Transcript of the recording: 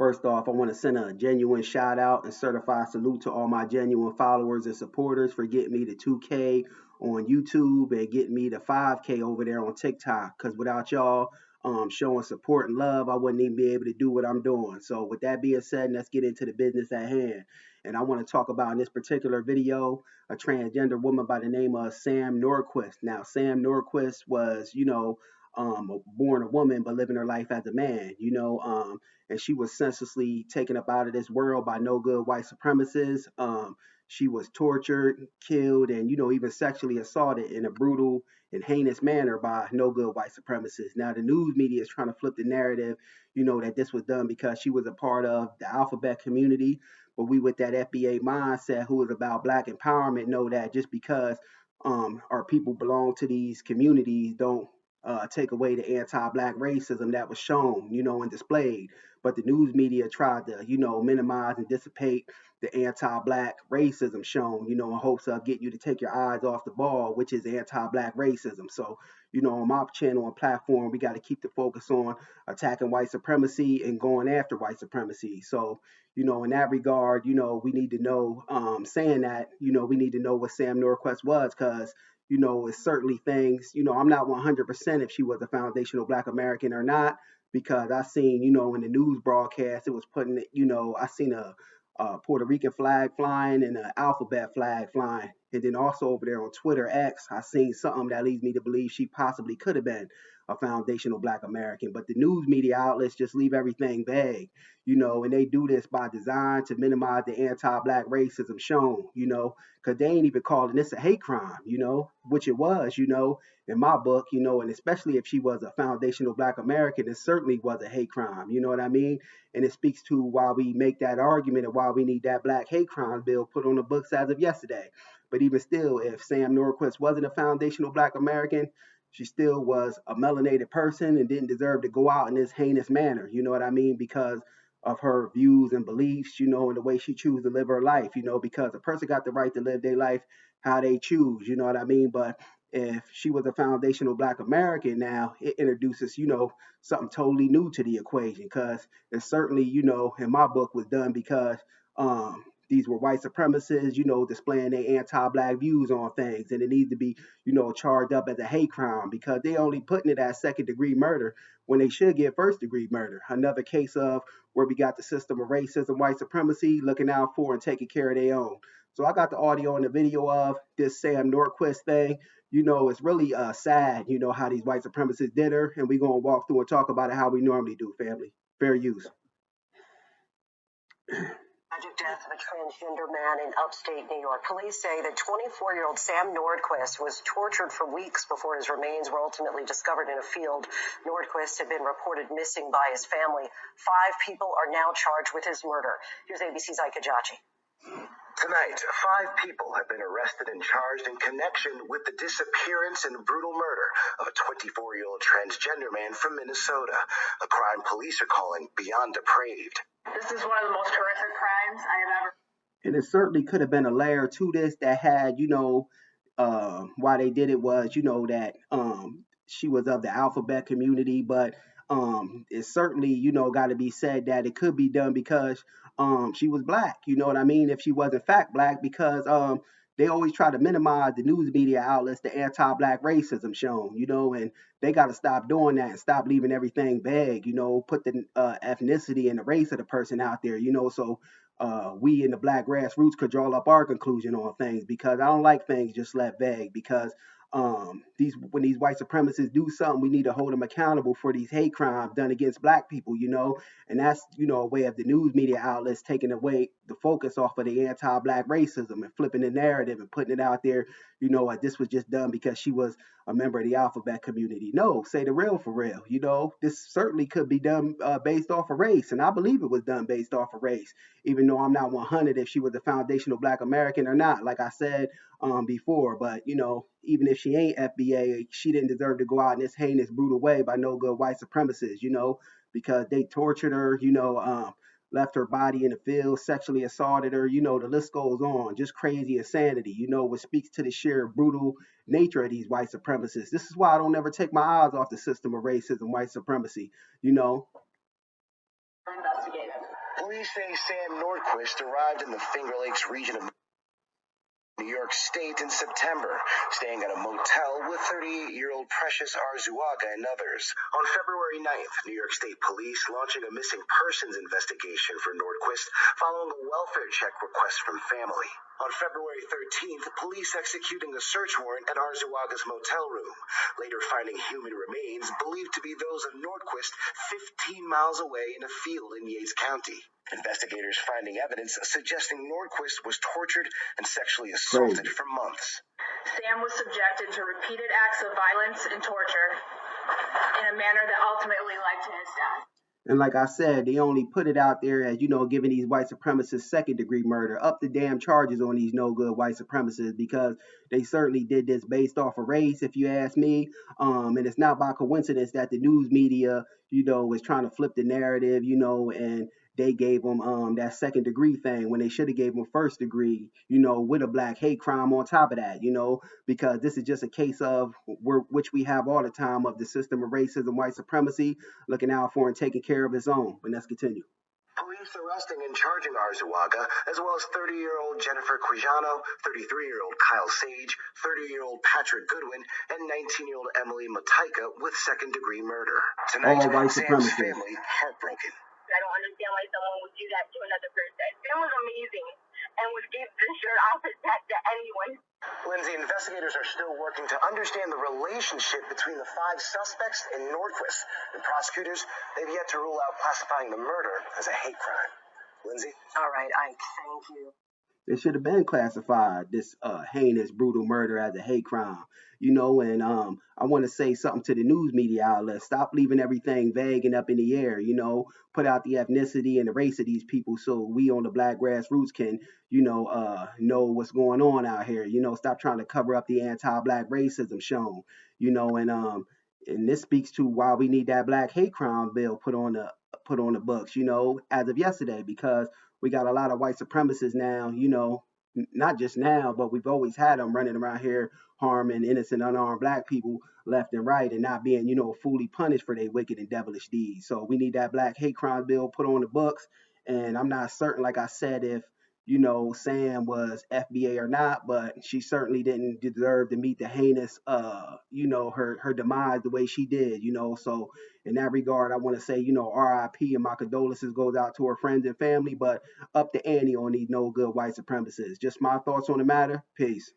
First off, I want to send a genuine shout out and certified salute to all my genuine followers and supporters for getting me to 2K on YouTube and getting me to 5K over there on TikTok. Because without y'all showing support and love, I wouldn't even be able to do what I'm doing. So, with that being said, let's get into the business at hand. And I want to talk about in this particular video a transgender woman by the name of Sam Nordquist. Now, Sam Nordquist was, born a woman but living her life as a man, and she was senselessly taken up out of this world by no good white supremacists. She was tortured, killed, and even sexually assaulted in a brutal and heinous manner by no good white supremacists. Now the news media is trying to flip the narrative, that this was done because she was a part of the alphabet community. But we with that FBA mindset who is about black empowerment know that just because our people belong to these communities don't take away the anti-black racism that was shown, and displayed. But the news media tried to, minimize and dissipate the anti-black racism shown, in hopes of getting you to take your eyes off the ball, which is anti-black racism. So, on my channel and platform, we got to keep the focus on attacking white supremacy and going after white supremacy. So, in that regard, we need to know, saying that, we need to know what Sam Norquist was, because it's certainly things, I'm not 100% if she was a foundational black American or not, because I seen, in the news broadcast, it was putting it, I seen a Puerto Rican flag flying and an alphabet flag flying. And then also over there on Twitter X, I seen something that leads me to believe she possibly could have been a foundational black American. But the news media outlets just leave everything vague, and they do this by design to minimize the anti-black racism shown, because they ain't even calling this a hate crime, which it was, in my book, and especially if she was a foundational black American, it certainly was a hate crime, you know what I mean? And it speaks to why we make that argument and why we need that black hate crime bill put on the books as of yesterday. But even still, if Sam Norquist wasn't a foundational black American, she still was a melanated person and didn't deserve to go out in this heinous manner, you know what I mean? Because of her views and beliefs, and the way she chooses to live her life, because a person got the right to live their life how they choose, you know what I mean? But if she was a foundational black American now, it introduces, something totally new to the equation, because it certainly, in my book was done because these were white supremacists, displaying their anti-black views on things, and it needs to be, charged up as a hate crime because they only putting it as second-degree murder when they should get first-degree murder. Another case of where we got the system of racism, white supremacy, looking out for and taking care of their own. So I got the audio and the video of this Sam Norquist thing. It's really sad, how these white supremacists did her, and we're going to walk through and talk about it how we normally do, family. Fair use. Tragic death of a transgender man in upstate New York. Police say that 24-year-old Sam Nordquist was tortured for weeks before his remains were ultimately discovered in a field. Nordquist had been reported missing by his family. 5 people are now charged with his murder. Here's ABC's Ike Ajachi. Tonight, 5 people have been arrested and charged in connection with the disappearance and brutal murder of a 24-year-old transgender man from Minnesota, a crime police are calling beyond depraved. This is one of the most horrific crimes I have ever. And it certainly could have been a layer to this that had, why they did it was, that she was of the alphabet community, but it certainly, got to be said that it could be done because she was black, you know what I mean? If she was in fact black, because they always try to minimize the news media outlets, the anti-black racism shown, and they got to stop doing that and stop leaving everything vague, put the ethnicity and the race of the person out there, so we in the black grassroots could draw up our conclusion on things, because I don't like things just left vague, because when these white supremacists do something, we need to hold them accountable for these hate crimes done against black people, and that's, a way of the news media outlets taking away the focus off of the anti-black racism and flipping the narrative and putting it out there, like this was just done because she was a member of the alphabet community. No, say the real for real, this certainly could be done based off of race, and I believe it was done based off of race, even though I'm not 100 if she was a foundational black American or not, like I said before. But even if she ain't FBA, she didn't deserve to go out in this heinous, brutal way by no good white supremacists, because they tortured her, left her body in the field, sexually assaulted her, the list goes on. Just crazy insanity, which speaks to the sheer brutal nature of these white supremacists. This is why I don't ever take my eyes off the system of racism, white supremacy, investigated. Police say Sam Nordquist arrived in the Finger Lakes region of New York State in September, staying at a motel with 38-year-old Precious Arzuaga and others. On February 9th, New York State Police launching a missing persons investigation for Nordquist following a welfare check request from family. On February 13th, police executing a search warrant at Arzuaga's motel room, later finding human remains believed to be those of Nordquist 15 miles away in a field in Yates County. Investigators finding evidence suggesting Nordquist was tortured and sexually assaulted for months. Sam was subjected to repeated acts of violence and torture in a manner that ultimately led to his death. And like I said, they only put it out there as, giving these white supremacists second-degree murder. Up the damn charges on these no-good white supremacists, because they certainly did this based off of race, if you ask me. And it's not by coincidence that the news media, was trying to flip the narrative, and they gave them that second-degree thing when they should have gave them first-degree, with a black hate crime on top of that, because this is just a case of which we have all the time of the system of racism, white supremacy, looking out for and taking care of its own. But let's continue. Police arresting and charging Arzuaga, as well as 30-year-old Jennifer Quijano, 33-year-old Kyle Sage, 30-year-old Patrick Goodwin, and 19-year-old Emily Mataika with second-degree murder. Tonight, all white Sam's supremacists. family heartbroken. I don't understand why someone would do that to another person. Sam was amazing and would give the shirt off his back to anyone. Lindsay, investigators are still working to understand the relationship between the 5 suspects and Nordquist. And prosecutors, they've yet to rule out classifying the murder as a hate crime. Lindsay? All right, Ike, thank you. It should have been classified, this heinous, brutal murder, as a hate crime. And I want to say something to the news media outlets. Stop leaving everything vague and up in the air, put out the ethnicity and the race of these people so we on the black grassroots can, know what's going on out here. Stop trying to cover up the anti-black racism shown, and this speaks to why we need that black hate crime bill put on the books, as of yesterday, because we got a lot of white supremacists now, not just now, but we've always had them running around here harming innocent, unarmed black people left and right and not being, fully punished for their wicked and devilish deeds. So we need that black hate crime bill put on the books. And I'm not certain, like I said, if, Sam was FBA or not, but she certainly didn't deserve to meet the heinous, her demise the way she did, So in that regard, I want to say, RIP and my condolences goes out to her friends and family, but up the ante on these no good white supremacists. Just my thoughts on the matter. Peace.